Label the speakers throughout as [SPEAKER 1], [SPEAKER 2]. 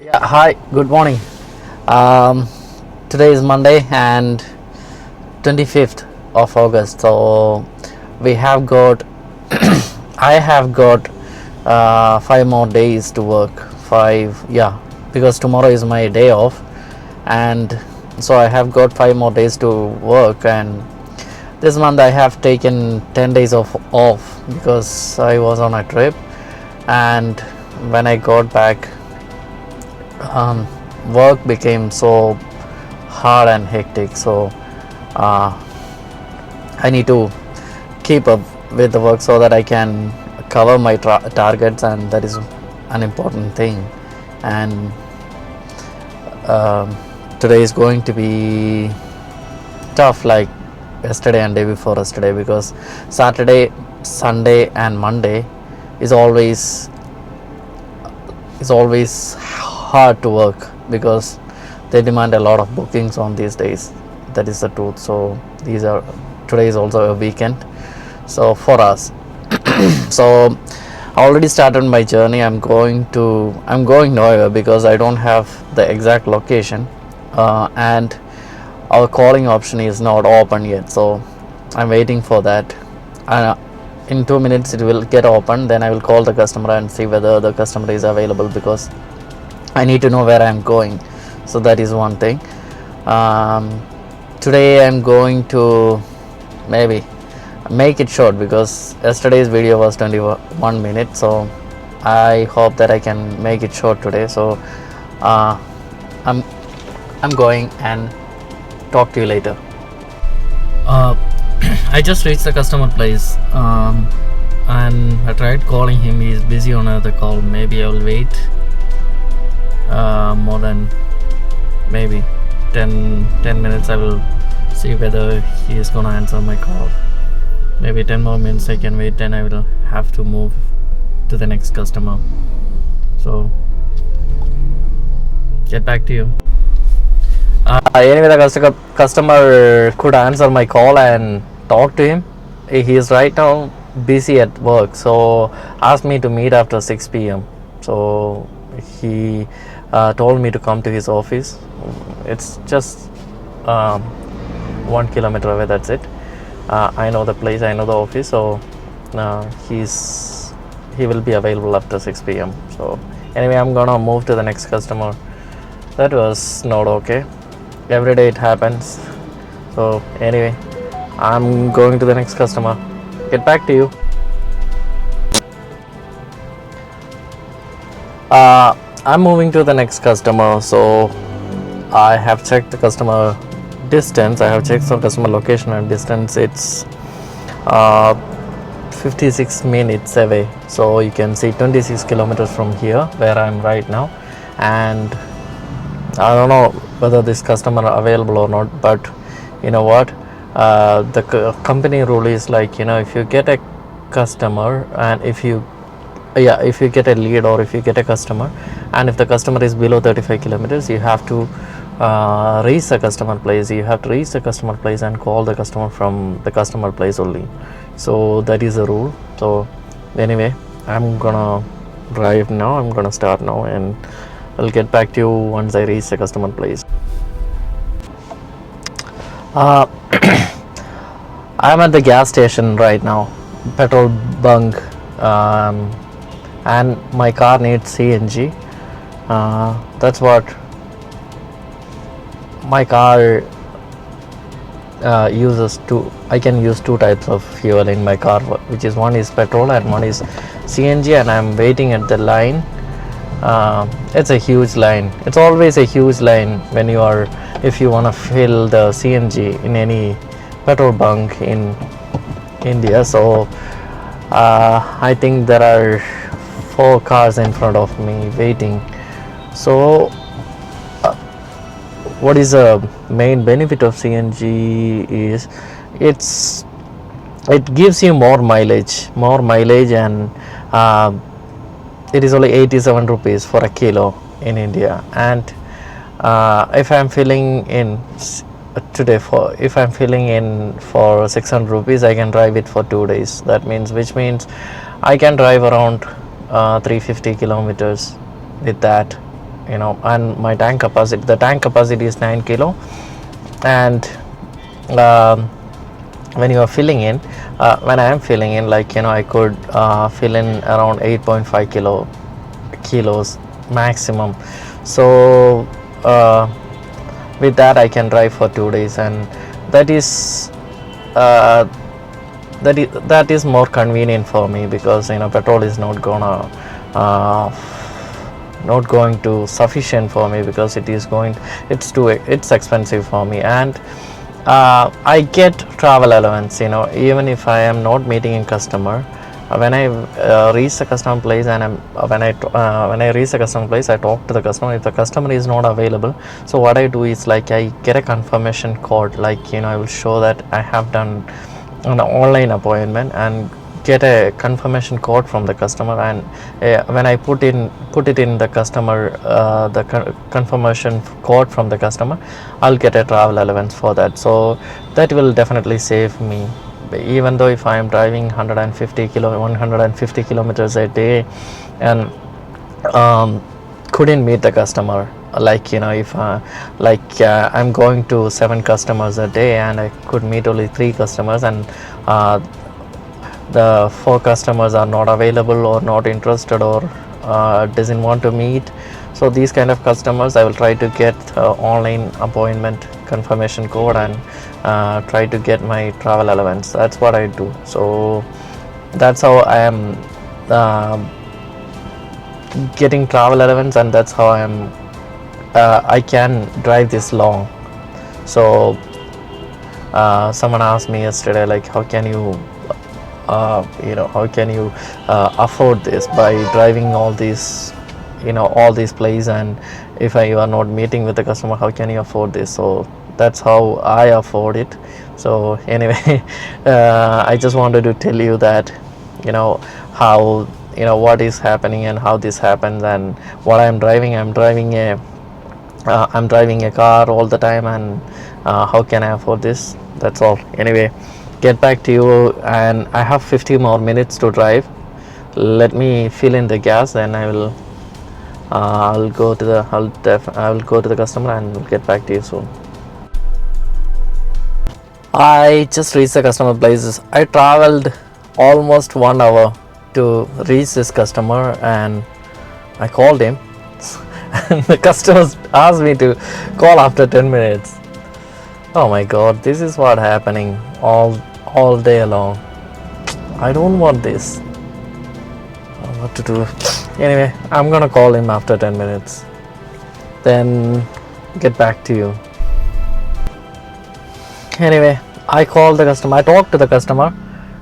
[SPEAKER 1] Yeah, hi, good morning. Um, Today is Monday and 25th of August. So we have got, I have got 5 more days to work. Five, yeah, because tomorrow is my day off, and so I have got 5 more days to work. And this month I have taken 10 days of off because I was on a trip, and when I got back, um, work became so hard and hectic. So uh, I need to keep up with the work so that I can cover my targets, and that is an important thing. And um, today is going to be tough, like yesterday and day before yesterday, because Saturday, Sunday, and Monday is always hard to work because they demand a lot of bookings on these days. That is the truth. So today is also a weekend, so for us. So I already started my journey. I'm going nowhere because I don't have the exact location, and our calling option is not open yet, so I'm waiting for that. In 2 minutes it will get open, then I will call the customer and see whether the customer is available, because I need to know where I'm going. So that is one thing. Today I'm going to maybe make it short because yesterday's video was 21 minutes, so I hope that I can make it short today. So uh, I'm I'm going, and talk to you later. uh, I just reached the customer place, and I tried calling him. He is busy on another call. Maybe I will wait more than maybe 10 minutes. I will see whether he is gonna answer my call. Maybe 10 more minutes I can wait, then I will have to move to the next customer. So get back to you. Anyway, the customer could answer my call and talk to him. He is right now busy at work, so asked me to meet after 6 p.m. So he told me to come to his office. It's just 1 kilometer away, that's it. I know the place, I know the office, so he will be available after 6 p.m. So anyway, I'm gonna move to the next customer. That was not okay. Every day it happens. So anyway, I'm going to the next customer. Get back to you. I'm moving to the next customer. So I have checked the customer distance. I have checked the customer location and distance. It's 56 minutes away. So you can see 26 kilometers from here where I'm right now. And I don't know whether this customer are available or not, but you know what, the company rule is like, if you get a customer, and if you get a lead, or if you get a customer, and if the customer is below 35 kilometers, you have to reach the customer place. You have to reach the customer place and call the customer from the customer place only. So that is the rule. So anyway, I'm gonna drive now. I'm gonna start now, and I'll get back to you once I reach the customer place. I'm at the gas station right now, petrol bunk, and my car needs CNG. That's what my car uses. I can use two types of fuel in my car, which is one is petrol and one is CNG, and I'm waiting at the line. It's a huge line. It's always a huge line if you want to fill the CNG in any petrol bunk in India. So I think there are 4 cars in front of me waiting. So what is the main benefit of CNG is it gives you more mileage, and it is only 87 rupees for a kilo in India. And if I'm filling in for 600 rupees, I can drive it for 2 days. Which means I can drive around 350 kilometers with that and my the tank capacity is 9 kilo. And um, when you are filling in, when I am filling in, like I could fill in around 8.5 kilos maximum. So with that I can drive for 2 days, and that is uh, that is more convenient for me, because petrol is uh, not going to sufficient for me, because it's expensive for me. And I get travel allowance, even if I am not meeting a customer. When I reach the customer place, and when I reach the customer place, I talk to the customer. If the customer is not available, so what I do is, like, I get a confirmation code, like I will show that I have done an online appointment, and get a confirmation code from the customer. And when I put it in the customer, confirmation code from the customer, I'll get a travel allowance for that. So that will definitely save me, even though if I am driving 150 kilometers a day, and couldn't meet the customer, like if I'm going to 7 customers a day, and I could meet only 3 customers, and the 4 customers are not available, or not interested, or doesn't want to meet. So these kind of customers, I will try to get online appointment confirmation code, and try to get my travel allowance. That's what I do. So that's how I am getting travel allowance, and that's how I can drive this long. So someone asked me yesterday, like, how can you afford this by driving all these places, and if you are not meeting with the customer, how can you afford this? So that's how I afford it. So anyway, I just wanted to tell you that how what is happening, and how this happens, and what I'm driving a car all the time, and how can I afford this? That's all. Anyway, get back to you, and I have 50 more minutes to drive. Let me fill in the gas, then I will I'll go to the customer, and we'll get back to you soon. I just reached the customer places. I traveled almost 1 hour to reach this customer, and I called him and the customer asked me to call after 10 minutes. Oh my god, this is what happening all day long. I don't want this. What to do? Anyway, I'm gonna call him after 10 minutes, then get back to you. Anyway, I called the customer. I talked to the customer.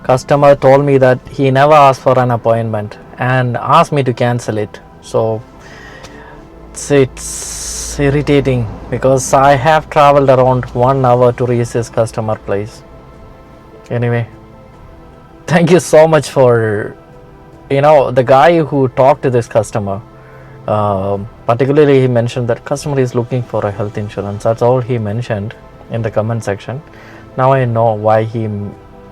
[SPEAKER 1] Customer told me that he never asked for an appointment and asked me to cancel it. So it's irritating, because I have traveled around 1 hour to reach this customer place. Anyway, thank you so much for the guy who talked to this customer. Particularly, he mentioned that customer is looking for a health insurance. That's all he mentioned in the comment section. Now I know why he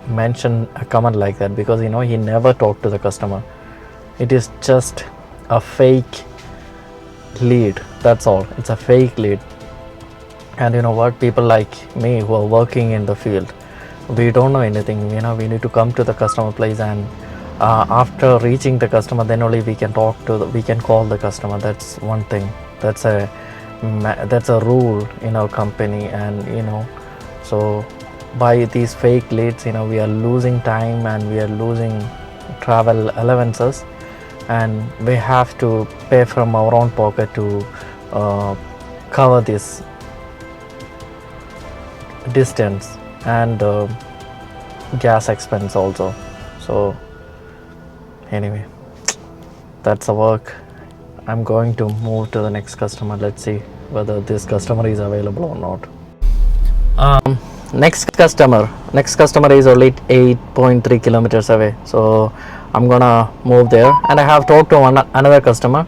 [SPEAKER 1] mentioned a comment like that, because he never talked to the customer. It is just a fake lead. That's all. It's a fake lead. And you know what, people like me who are working in the field, we don't know anything. We need to come to the customer place, and after reaching the customer, then only we can call the customer. That's one thing. That's a rule in our company. And so by these fake leads, we are losing time, and we are losing travel allowances, and we have to pay from our own pocket to cover this distance and gas expense also. So anyway, that's the work. I'm going to move to the next customer. Let's see whether this customer is available or not. Next customer is only 8.3 kilometers away, so I'm gonna move there. And I have talked to another customer.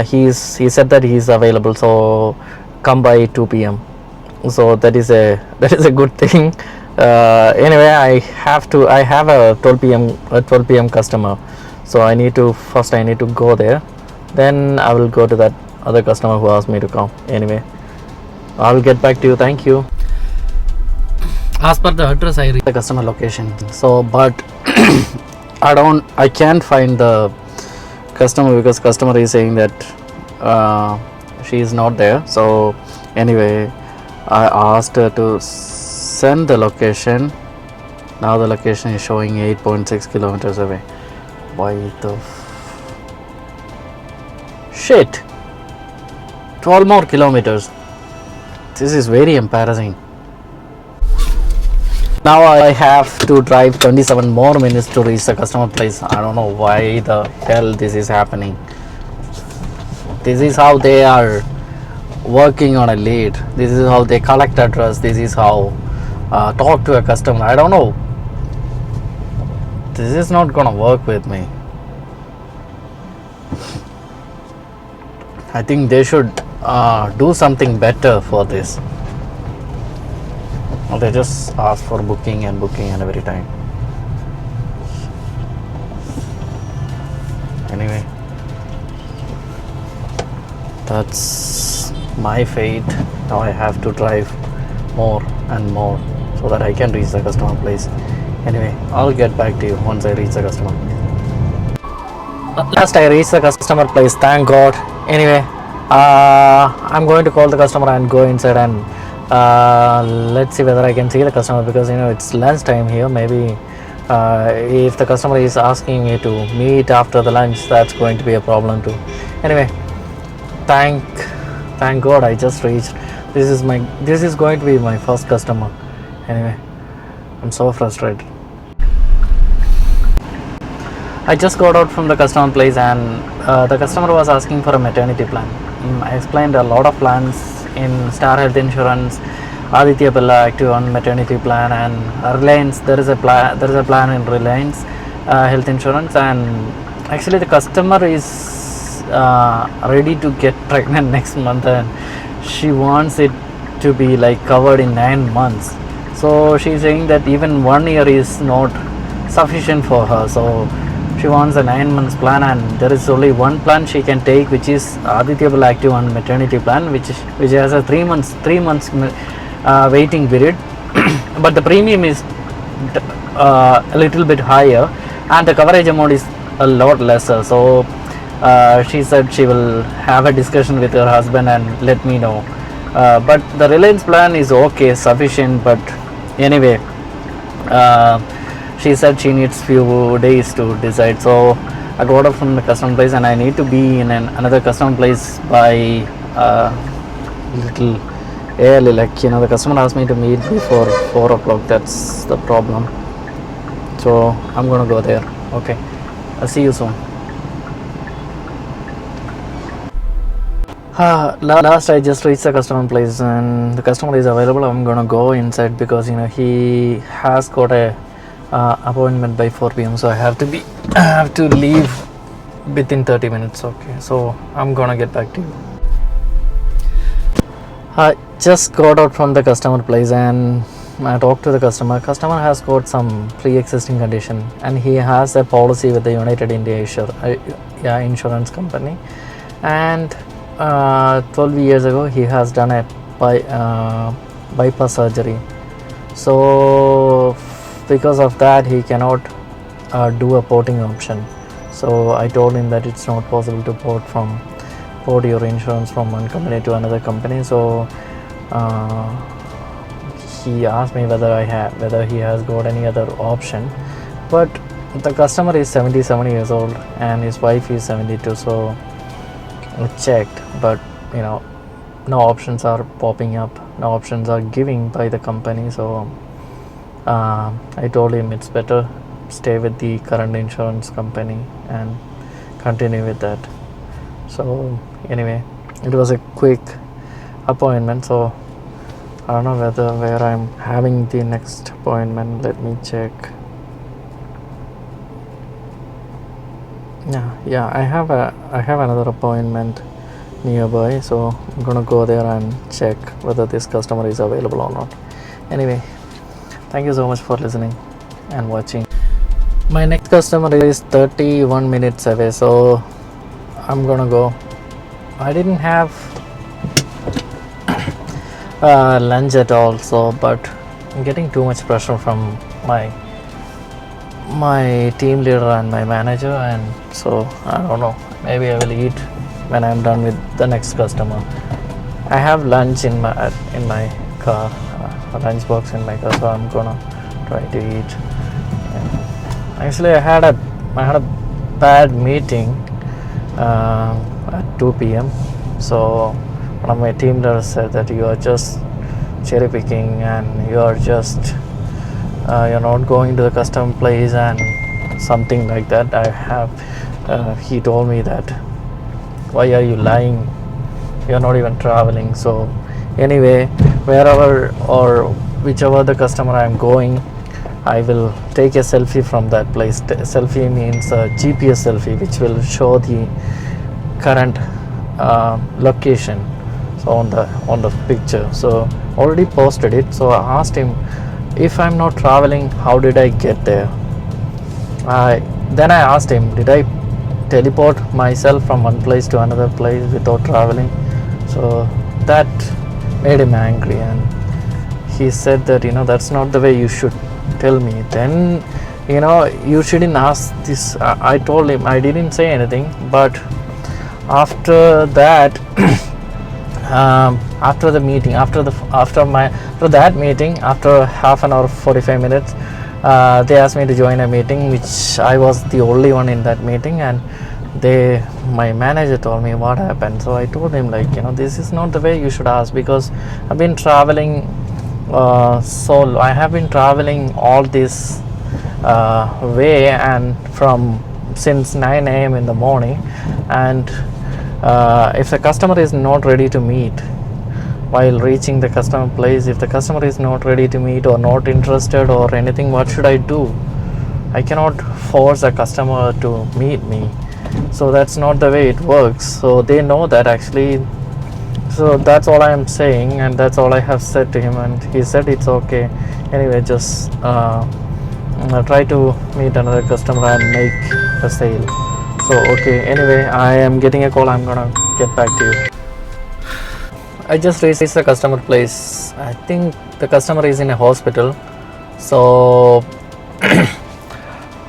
[SPEAKER 1] He said that he's available, so come by 2 p.m. So that is a good thing. Anyway, I have a 12 p.m. customer, so I need to go there. Then I will go to that other customer who asked me to come. Anyway, I'll get back to you. Thank you. As per the address, I reached the customer location. So, but I can't find the customer because customer is saying that she is not there. So, anyway, I asked her to send the location. Now the location is showing 8.6 kilometers away. Why the shit? 12 more kilometers. This is very embarrassing. Now I have to drive 27 more minutes to reach the customer place. I don't know why the hell this is happening. This is how they are working on a lead. This is how they collect address. This is how talk to a customer. I don't know. This is not gonna work with me. I think they should do something better for this. They just ask for booking and every time. Anyway, that's my fate. Now I have to drive more and more so that I can reach the customer place. Anyway, I'll get back to you once I reach the customer. Last I reached the customer place, thank God. Anyway, I'm going to call the customer and go inside and let's see whether I can see the customer, because it's lunch time here. Maybe if the customer is asking me to meet after the lunch, that's going to be a problem too. Anyway, thank God I just reached. This is going to be my first customer. Anyway, I'm so frustrated. I just got out from the customer place and the customer was asking for a maternity plan. I explained a lot of plans in Star Health Insurance, Aditya Birla Active One maternity plan, and Reliance. There is a plan in Reliance Health Insurance, and actually the customer is ready to get pregnant next month, and she wants it to be like covered in 9 months. So she's saying that even 1 year is not sufficient for her. So she wants a 9 months plan, and there is only one plan she can take, which is Aditya Birla Active One maternity plan, which has a 3 months waiting period, but the premium is a little bit higher, and the coverage amount is a lot lesser. So she said she will have a discussion with her husband and let me know. But the Reliance plan is okay, sufficient. But anyway, she said she needs few days to decide. So I got up from the customer place, and I need to be in another customer place by little early. Like the customer asked me to meet before 4 o'clock. That's the problem. So I'm gonna go there. Okay, I'll see you soon. Last I just reached the customer place and the customer is available. I'm gonna go inside because he has got a appointment by 4 p.m. so I have to leave within 30 minutes. Okay, so I'm gonna get back to you. I just got out from the customer place and I talked to the customer. Customer has got some pre-existing condition and he has a policy with the United India insurance company, and 12 years ago he has done a bypass surgery. So because of that he cannot do a porting option. So I told him that it's not possible to port your insurance from one company to another company. So he asked me whether he has got any other option, but the customer is 77 years old and his wife is 72. So I checked, but no options are popping up, no options are giving by the company. So I told him it's better stay with the current insurance company and continue with that. So anyway, it was a quick appointment. So I don't know where I'm having the next appointment. Let me check. Yeah, I have another appointment nearby, so I'm gonna go there and check whether this customer is available or not. Anyway, thank you so much for listening and watching. My next customer is 31 minutes away, so I'm gonna go I didn't have lunch at all, so but I'm getting too much pressure from my team leader and my manager, and so I don't know, maybe I will eat when I'm done with the next customer. I have lunch in my car, a lunch box in my car, so I'm gonna try to eat. Actually, I had a bad meeting at 2 p.m. So one of my team leaders said that you are just cherry picking and you are just you're not going to the custom place and something like that. He told me that, why are you lying? You're not even traveling. So anyway, wherever or whichever the customer I'm going, I will take a selfie from that place. Selfie means a GPS selfie, which will show the current location, so on the picture. So already posted it. So I asked him, if I'm not traveling, how did I get there? Then I asked him, did I teleport myself from one place to another place without traveling? So that made him angry, and he said that, that's not the way you should tell me. Then you shouldn't ask this. I told him I didn't say anything, but after that after the meeting, after that meeting, after half an hour, 45 minutes, they asked me to join a meeting, which I was the only one in that meeting, and my manager told me what happened. So I told him, this is not the way you should ask, because I've been traveling so I have been traveling all this way, and from since 9 a.m. in the morning, and if the customer is not ready to meet while reaching the customer place, if the customer is not ready to meet or not interested or anything, what should I do? I cannot force a customer to meet me. So that's not the way it works. So they know that actually. So that's all I am saying, and that's all I have said to him, and he said it's okay. Anyway, just try to meet another customer and make a sale. So okay, anyway, I am getting a call. I'm gonna get back to you. I just reached the customer place. I think the customer is in a hospital. So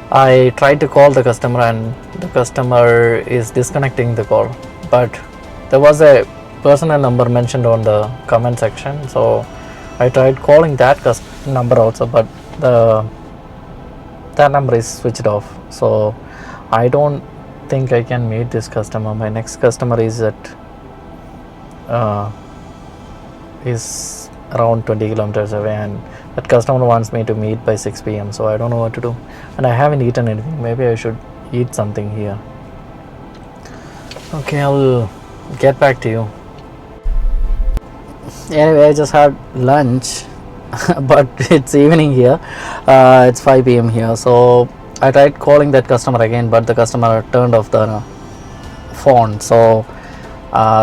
[SPEAKER 1] I tried to call the customer, and the customer is disconnecting the call. But there was a personal number mentioned on the comment section, so I tried calling that number also, but that number is switched off. So I don't think I can meet this customer. My next customer is around 20 kilometers away, and that customer wants me to meet by 6 p.m. so I don't know what to do, and I haven't eaten anything. Maybe I should eat something here. Okay, I'll get back to you. Anyway, I just had lunch but it's evening here. It's 5 p.m. here, so I tried calling that customer again, but the customer turned off the phone, so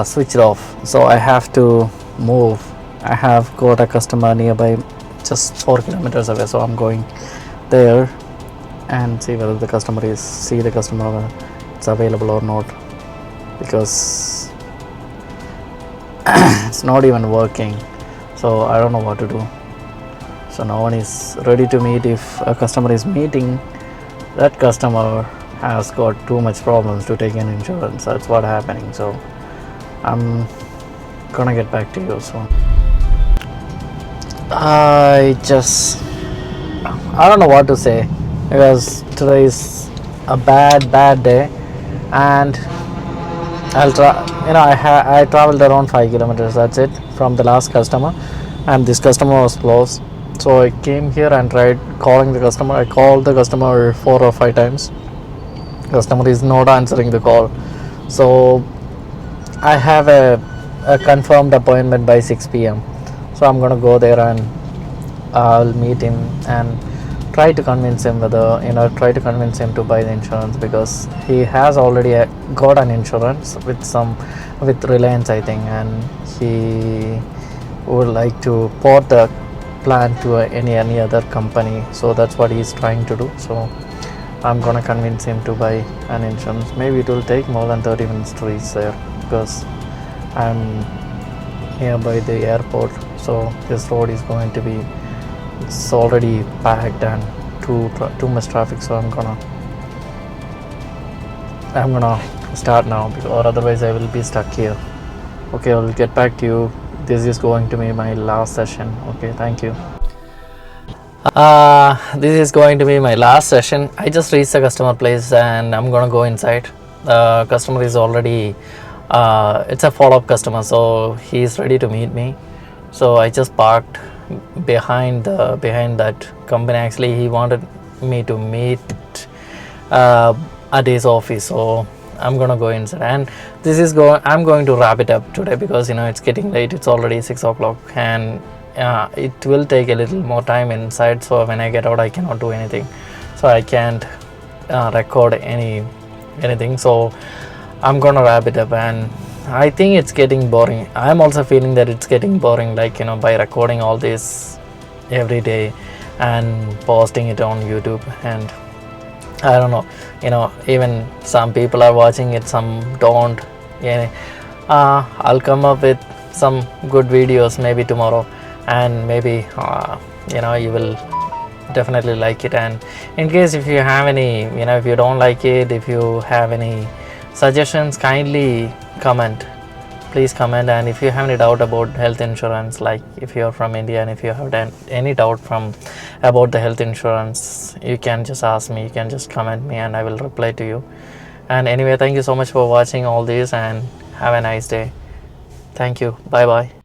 [SPEAKER 1] switched off. So I have to move. I have got a customer nearby, just 4 kilometers away, so I'm going there and see whether the customer is it's available or not, because it's not even working, so I don't know what to do. So no one is ready to meet. If a customer is meeting, that customer has got too much problems to take an insurance. That's what happening. So I'm gonna get back to you soon. I don't know what to say, because today is a bad day, and I traveled around 5 kilometers. That's it from the last customer, and this customer was closed. So I came here and tried calling the customer. I called the customer 4 or 5 times. Customer is not answering the call. So I have a confirmed appointment by 6 p.m. So I'm gonna go there and I'll meet him and try to convince him to buy the insurance, because he has already got an insurance with Reliance, I think, and he would like to port the plan to any other company. So that's what he's trying to do. So I'm gonna convince him to buy an insurance. Maybe it will take more than 30 minutes to reach there, because I'm nearby the airport, so this road is going to be, it's already packed and too much traffic, so I'm gonna start now, or otherwise I will be stuck here. Okay, I'll get back to you. This is going to be my last session. Okay, thank you. This is going to be my last session. I just reached the customer place and I'm gonna go inside. The customer is already it's a follow-up customer, so he's ready to meet me. So I just parked behind that company. Actually, he wanted me to meet at his office, so I'm gonna go inside. And I'm going to wrap it up today because it's getting late. It's already 6 o'clock, and it will take a little more time inside. So when I get out, I cannot do anything. So I can't record anything. So I'm gonna wrap it up, and I think it's getting boring. I'm also feeling that it's getting boring, by recording all this every day and posting it on YouTube. And I don't know, even some people are watching it, some don't. I'll come up with some good videos maybe tomorrow, and maybe you will definitely like it. And in case if you have any, if you don't like it, if you have any suggestions, kindly comment. Please comment. And if you have any doubt about health insurance, like if you're from India and if you have any doubt about the health insurance, you can just ask me, you can just comment me, and I will reply to you. And anyway, thank you so much for watching all this, and have a nice day. Thank you. Bye bye.